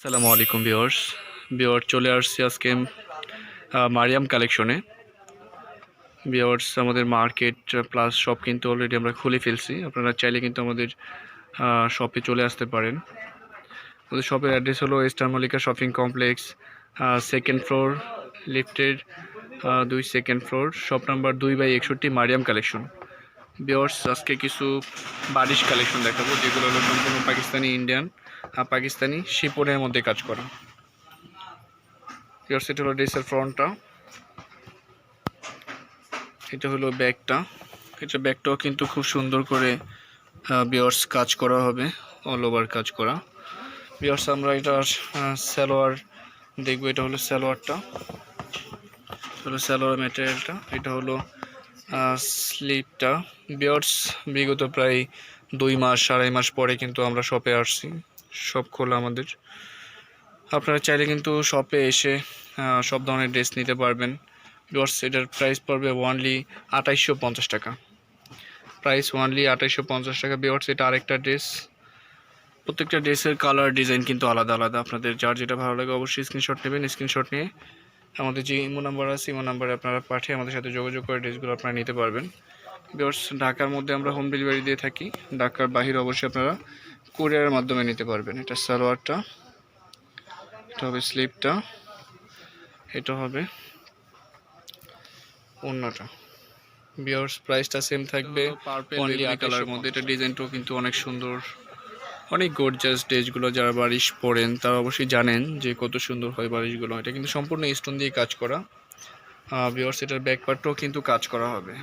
আসসালামু আলাইকুম ভিউয়ার্স চলে আসছি আজকে মারিয়াম কালেকশনে। ভিউয়ার্স আমাদের মার্কেট প্লাস শপ কিন্তু অলরেডি আমরা খুলে ফেলছি। আপনারা চাইলে কিন্তু আমাদের শপে চলে আসতে পারেন। আমাদের শপের অ্যাড্রেস হলো Eastern Mallika shopping complex, second floor, লিফটের 2 second floor, shop number 2/61, Mariam collection. Viewers আজকে কিছু বারিশ কালেকশন দেখাবো, যেগুলো হলো সম্পূর্ণ পাকিস্তানি ইন্ডিয়ান পাকিস্তানি শিপনের মধ্যে কাজ করা। ভিউয়ার্স এটা হলো ড্রেসের ফ্রন্টটা, এটা হলো ব্যাকটা। এটা ব্যাকটাও কিন্তু খুব সুন্দর করে ভিউয়ার্স কাজ করা হবে, অল ওভার কাজ করা। ভিউয়ার্স আমরা এটার সালোয়ার দেখবো। এটা হলো সালোয়ারটা, হলো সালোয়ার ম্যাটেরিয়ালটা। এটা হলো স্লিভটা। ভিউয়ার্স বিগত প্রায় 2 মাস 2.5 মাস পরে কিন্তু আমরা শপে আসছি, শপ খোলা আমাদের। আপনারা চাইলে কিন্তু শপে এসে সব ধরনের ড্রেস নিতে পারবেন। ভিউয়ার্স এটার প্রাইস পড়বে ওনলি 2850 টাকা। প্রাইস ওনলি 2850 টাকা। ভিউয়ার্স এটা আরেকটা ড্রেস। প্রত্যেকটা ড্রেসের কালার ডিজাইন কিন্তু আলাদা আলাদা। আপনাদের যার যেটা ভালো লাগে অবশ্যই স্ক্রিনশট নেবেন। স্ক্রিনশট নিয়ে আমাদের যে ইমো নাম্বার আছে, ইমো নাম্বারে আপনারা পাঠিয়ে আমাদের সাথে যোগাযোগ করে ড্রেসগুলো আপনারা নিতে পারবেন। ভিউয়ার্স ঢাকার মধ্যে আমরা হোম ডেলিভারি দিয়ে থাকি, ঢাকার বাহিরে অবশ্যই আপনারা কুরিয়ারের মাধ্যমে নিতে পারবেন। এটা সালোয়ারটা, এটা হবে স্লিভটা, এটা হবে ওড়নাটা। ভিউয়ার্স প্রাইসটা সেম থাকবে অনলি 8 কালারের মধ্যে। এটা ডিজাইনটাও কিন্তু অনেক সুন্দর, অনেক গর্জিয়াস ড্রেসগুলো। যারা বারিশ পরেন তারা অবশ্যই জানেন যে কত সুন্দর হয় বারিশগুলো। এটা কিন্তু সম্পূর্ণ স্টোন দিয়ে কাজ করা। ভিউয়ার্স এটার ব্যাক পার্টটাও কিন্তু কাজ করা হবে।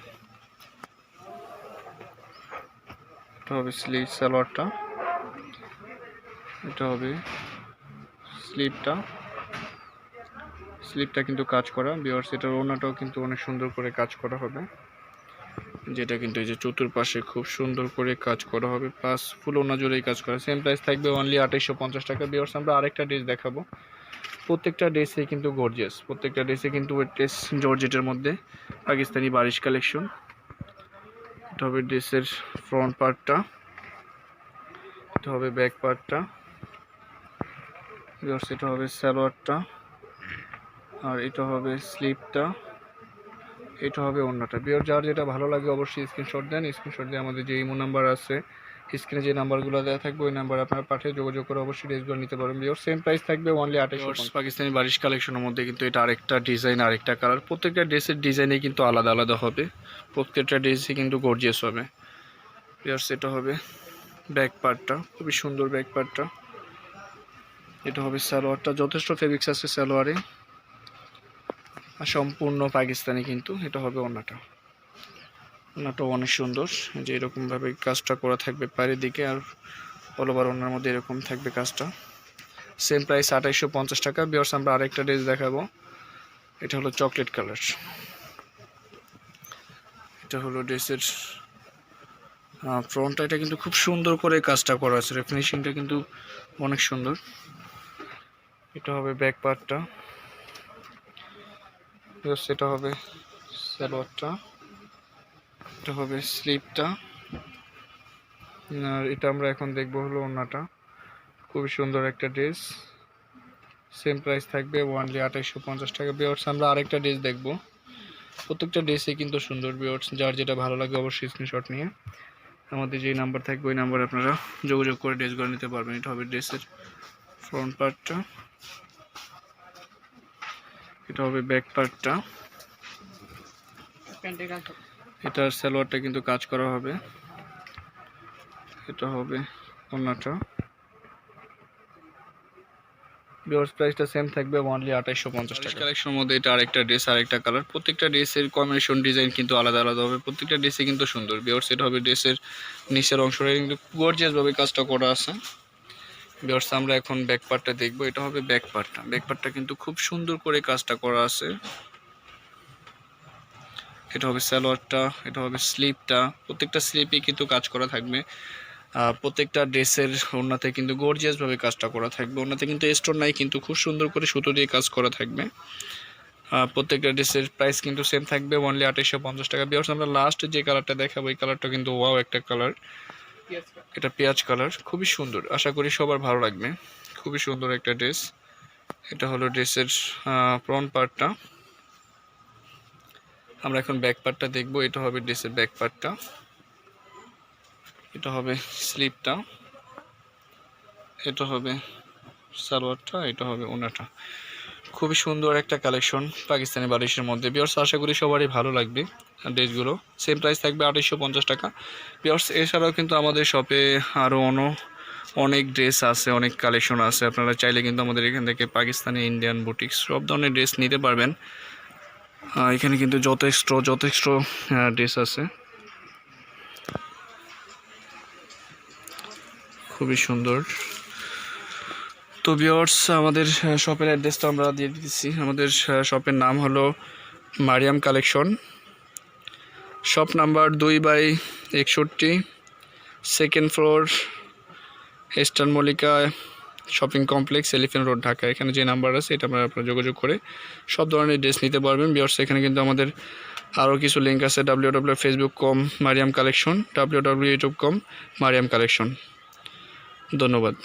এটা হবে স্লিভ সালোয়ারটা, এটা হবে স্লিভটা। স্লিভটা কিন্তু কাজ করা। ভিউয়ার্স এটার ওড়নাটাও কিন্তু অনেক সুন্দর করে কাজ করা হবে, যেটা কিন্তু এই যে চতুর্পাশে খুব সুন্দর করে কাজ করা হবে, প্লাস ফুল ওড়না জুড়েই কাজ করা। সেম প্রাইস থাকবে অনলি 2850 টাকা। ভিউয়ার্স আমরা আরেকটা ড্রেস দেখাবো। প্রত্যেকটা ড্রেসে কিন্তু গর্জিয়াস, প্রত্যেকটা ড্রেসে কিন্তু ওয়েটলেস জর্জেটের মধ্যে পাকিস্তানি বারিশ কালেকশন। এটা হবে ড্রেসের ফ্রন্ট পার্টটা, এটা হবে ব্যাক পার্টটা। ভিউয়ার্স এটা হবে সালোয়ারটা, আর এটা হবে স্লিভটা, এটা হবে ওড়নাটা। ভিউয়ার যার যেটা ভালো লাগে অবশ্যই স্ক্রিনশট দেন। স্ক্রিনশট দিয়ে আমাদের যে ইমো নাম্বার আছে, স্ক্রিনে যে নাম্বারগুলো দেওয়া থাকবে ওই নাম্বার আপনারা পাঠিয়ে যোগাযোগ করে অবশ্যই ড্রেসগুলো নিতে পারবেন। ভিউয়ার সেম প্রাইস থাকবে অনলি 2850। পাকিস্তানি বারিশ কালেকশনের মধ্যে কিন্তু এটা আরেকটা ডিজাইন, আরেকটা কালার। প্রত্যেকটা ড্রেসের ডিজাইনে কিন্তু আলাদা আলাদা হবে, প্রত্যেকটা ড্রেসই কিন্তু গর্জিয়াস হবে। ভিউয়ার্স এটা হবে ব্যাক পার্টটা, খুবই সুন্দর ব্যাক পার্টটা। এটা হবে সালোয়ারটা, যথেষ্ট ফেব্রিক্স আছে সালোয়ারে, সম্পূর্ণ পাকিস্তানি কিন্তু। এটা হবে ওড়নাটা, ওড়নাটাও অনেক সুন্দর, যে এরকমভাবে কাজটা করা থাকবে পায়ের দিকে, আর অল ওভার ওড়নার মধ্যে এরকম থাকবে কাজটা। সেম প্রাইস 2850 টাকা। ভিউয়ার্স আমরা আরেকটা ড্রেস দেখাবো। এটা হলো চকলেট কালার। এটা হলো ড্রেসের ফ্রন্টটা, এটা কিন্তু খুব সুন্দর করে কাজটা করা আছে, ফিনিশিংটা কিন্তু অনেক সুন্দর। এটা হবে ব্যাক পার্টটা, সেটা হবে সালোয়ারটা, এটা হবে স্লিভটা, আর এটা আমরা এখন দেখবো হলো ওড়নাটা। খুবই সুন্দর একটা ড্রেস। সেম প্রাইস থাকবে ওনলি 2850 টাকা। ভিউয়ার্স আমরা আরেকটা ড্রেস দেখবো। প্রত্যেকটা ড্রেসই কিন্তু সুন্দর। ভিউয়ার্স যার যেটা ভালো লাগে অবশ্যই স্ক্রিনশট নিয়ে আমাদের যে নাম্বার থাকবে ওই নাম্বারে আপনারা যোগাযোগ করে ড্রেসগুলো নিতে পারবেন। এটা হবে ড্রেসের ফ্রন্ট পার্টটা, এটা হবে ব্যাক পার্টটা। এটার সালোয়ারটা কিন্তু কাজ করা হবে, এটা হবে ওড়নাটা। ভিউয়ার্স প্রাইসটা সেম থাকবে অনলি 2850 টাকা। কালেকশনের মধ্যে এটা আরেকটা ড্রেস, আরেকটা কালার। প্রত্যেকটা ড্রেসের কম্বিনেশন ডিজাইন কিন্তু আলাদা আলাদা হবে, প্রত্যেকটা ড্রেসে কিন্তু সুন্দর। ভিউয়ার্স এটা হবে ড্রেসের নিচের অংশটা কিন্তু গর্জিয়াস ভাবে কাজটা করা আছে। ভিউয়ার্স আমরা এখন ব্যাক পার্টটা দেখবো। এটা হবে ব্যাক পার্টটা, ব্যাক পার্টটা কিন্তু খুব সুন্দর করে কাজটা করা আছে। এটা হবে সালোয়ারটা, এটা হবে স্লিভটা। প্রত্যেকটা স্লিভে কিন্তু কাজ করা থাকবে। প্রত্যেকটা ড্রেসের ওড়নাতে কিন্তু গর্জিয়াস ভাবে কাজটা করা থাকবে। ওড়নাতে কিন্তু স্টোন নাই, কিন্তু খুব সুন্দর করে সুতো দিয়ে কাজ করা থাকবে। প্রত্যেকটা ড্রেসের প্রাইস কিন্তু সেম থাকবে অনলি 2850 টাকা। ভিউয়ার্স আমরা লাস্ট যে কালারটা দেখাবো, এই কালারটা কিন্তু ওয়াও একটা কালার, এটা পেঁয়াজ কালার, খুবই সুন্দর। আশা করি সবার ভালো লাগবে, খুবই সুন্দর একটা ড্রেস। এটা হলো ড্রেসের ফ্রন্ট পার্টটা। আমরা এখন ব্যাক পার্টটা দেখব। এটা হবে ড্রেসের ব্যাক পার্টটা, এটা হবে স্লিভটা, এটা হবে সালোয়ারটা, এটা হবে ওড়নাটা। খুবই সুন্দর একটা কালেকশন পাকিস্তানি বারিশের মধ্যে। ভিউয়ার্স আশা করি সবারই ভালো লাগবে ড্রেসগুলো। সেম প্রাইস থাকবে 2850 টাকা। ভিউয়ার্স এছাড়াও কিন্তু আমাদের শপে আরও অনেক ড্রেস আছে, অনেক কালেকশন আছে। আপনারা চাইলে কিন্তু আমাদের এখান থেকে পাকিস্তানি, ইন্ডিয়ান, বুটিক্স সব ধরনের ড্রেস নিতে পারবেন। এখানে কিন্তু যথেষ্ট ড্রেস আছে, খুবই সুন্দর। তো ভিউয়ার্স আমাদের শপের অ্যাড্রেসটা আমরা দিয়ে দিচ্ছি। আমাদের শপের নাম হলো Mariam collection, shop number 2/61, second floor, Eastern Mallika shopping complex, Elephant Road, Dhaka. এখানে যে নাম্বার আছে এটা আপনারা যোগাযোগ করে সব ধরনের ড্রেস নিতে পারবেন। ভিউয়ার্স এখানে কিন্তু আমাদের আরও কিছু লিঙ্ক আছে, www.facebook.com Mariam collection, www.youtube.com Mariam collection. ধন্যবাদ।